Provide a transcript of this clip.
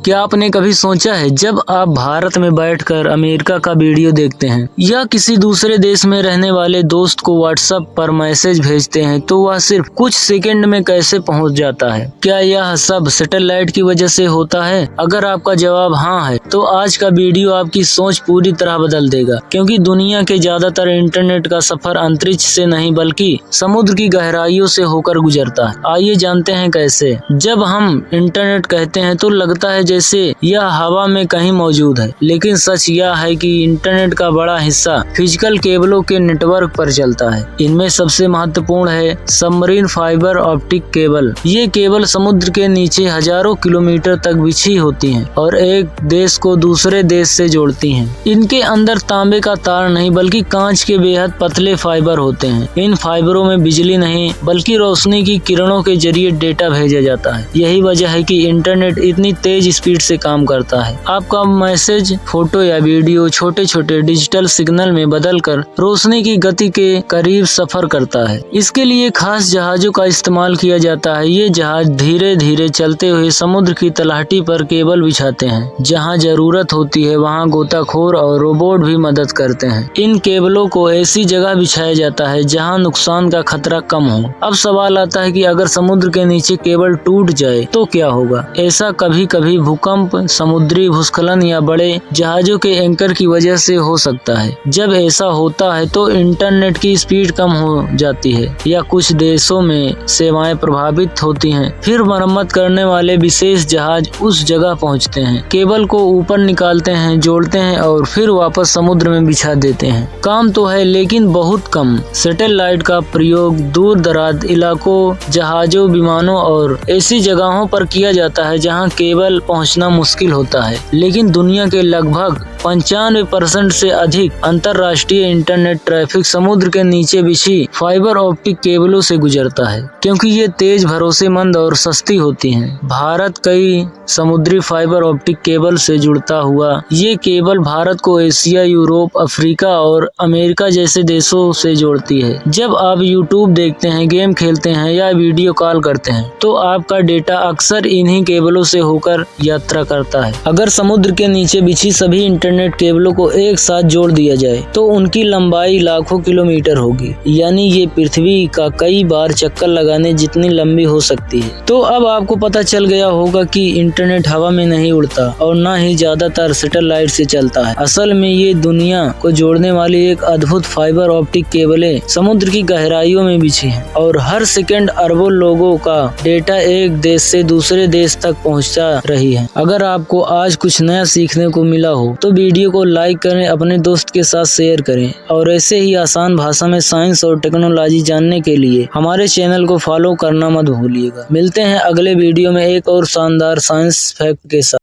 क्या आपने कभी सोचा है जब आप भारत में बैठकर अमेरिका का वीडियो देखते हैं या किसी दूसरे देश में रहने वाले दोस्त को व्हाट्सएप पर मैसेज भेजते हैं तो वह सिर्फ कुछ सेकंड में कैसे पहुंच जाता है? क्या यह सब सैटेलाइट की वजह से होता है? अगर आपका जवाब हाँ है तो आज का वीडियो आपकी सोच पूरी तरह बदल देगा, क्योंकि दुनिया के ज्यादातर इंटरनेट का सफर अंतरिक्ष से नहीं बल्कि समुद्र की गहराइयों से होकर गुजरता है। आइए जानते हैं कैसे। जब हम इंटरनेट कहते हैं तो लगता है जैसे यह हवा में कहीं मौजूद है, लेकिन सच यह है कि इंटरनेट का बड़ा हिस्सा फिजिकल केबलों के नेटवर्क पर चलता है। इनमें सबसे महत्वपूर्ण है सबमरीन फाइबर ऑप्टिक केबल। ये केबल समुद्र के नीचे हजारों किलोमीटर तक बिछी होती हैं और एक देश को दूसरे देश से जोड़ती हैं। इनके अंदर तांबे का तार नहीं बल्कि कांच के बेहद पतले फाइबर होते हैं। इन फाइबरों में बिजली नहीं बल्कि रोशनी की किरणों के जरिए डेटा भेजा जाता है। यही वजह है कि इंटरनेट इतनी तेज स्पीड से काम करता है। आपका मैसेज, फोटो या वीडियो छोटे छोटे डिजिटल सिग्नल में बदलकर रोशनी की गति के करीब सफर करता है। इसके लिए खास जहाजों का इस्तेमाल किया जाता है। ये जहाज धीरे धीरे चलते हुए समुद्र की तलहटी पर केबल बिछाते हैं। जहां जरूरत होती है वहां गोताखोर और रोबोट भी मदद करते हैं। इन केबलों को ऐसी जगह बिछाया जाता है जहां नुकसान का खतरा कम हो। अब सवाल आता है कि अगर समुद्र के नीचे केबल टूट जाए तो क्या होगा? ऐसा कभी कभी भूकंप, समुद्री भूस्खलन या बड़े जहाजों के एंकर की वजह से हो सकता है। जब ऐसा होता है तो इंटरनेट की स्पीड कम हो जाती है या कुछ देशों में सेवाएं प्रभावित होती हैं। फिर मरम्मत करने वाले विशेष जहाज उस जगह पहुंचते हैं, केबल को ऊपर निकालते हैं, जोड़ते हैं और फिर वापस समुद्र में बिछा देते हैं। काम तो है लेकिन बहुत कम। सैटेलाइट का प्रयोग दूर दराज इलाकों, जहाजों, विमानों और ऐसी जगहों पर किया जाता है जहां केबल पहुंचना मुश्किल होता है। लेकिन दुनिया के लगभग 95% से अधिक अंतरराष्ट्रीय इंटरनेट ट्रैफिक समुद्र के नीचे बिछी फाइबर ऑप्टिक केबलों से गुजरता है, क्योंकि ये तेज, भरोसेमंद और सस्ती होती हैं। भारत कई समुद्री फाइबर ऑप्टिक केबल से जुड़ता हुआ ये केबल भारत को एशिया, यूरोप, अफ्रीका और अमेरिका जैसे देशों से जोड़ती है। जब आप यूट्यूब देखते हैं, गेम खेलते हैं या वीडियो कॉल करते हैं तो आपका डेटा अक्सर इन्हीं केबलों से होकर यात्रा करता है। अगर समुद्र के नीचे बिछी सभी इंटरनेट केबलों को एक साथ जोड़ दिया जाए तो उनकी लंबाई लाखों किलोमीटर होगी, यानी ये पृथ्वी का कई बार चक्कर लगाने जितनी लंबी हो सकती है। तो अब आपको पता चल गया होगा कि इंटरनेट हवा में नहीं उड़ता और न ही ज्यादातर सैटेलाइट से चलता है। असल में ये दुनिया को जोड़ने वाली एक अद्भुत फाइबर ऑप्टिक केबलें समुद्र की गहराइयों में बिछी हैं और हर सेकंड अरबों लोगों का डेटा एक देश से दूसरे देश तक पहुंचा रही है। अगर आपको आज कुछ नया सीखने को मिला हो तो वीडियो को लाइक करें, अपने दोस्त के साथ शेयर करें और ऐसे ही आसान भाषा में साइंस और टेक्नोलॉजी जानने के लिए हमारे चैनल को फॉलो करना मत भूलिएगा। मिलते हैं अगले वीडियो में एक और शानदार साइंस फैक्ट के साथ।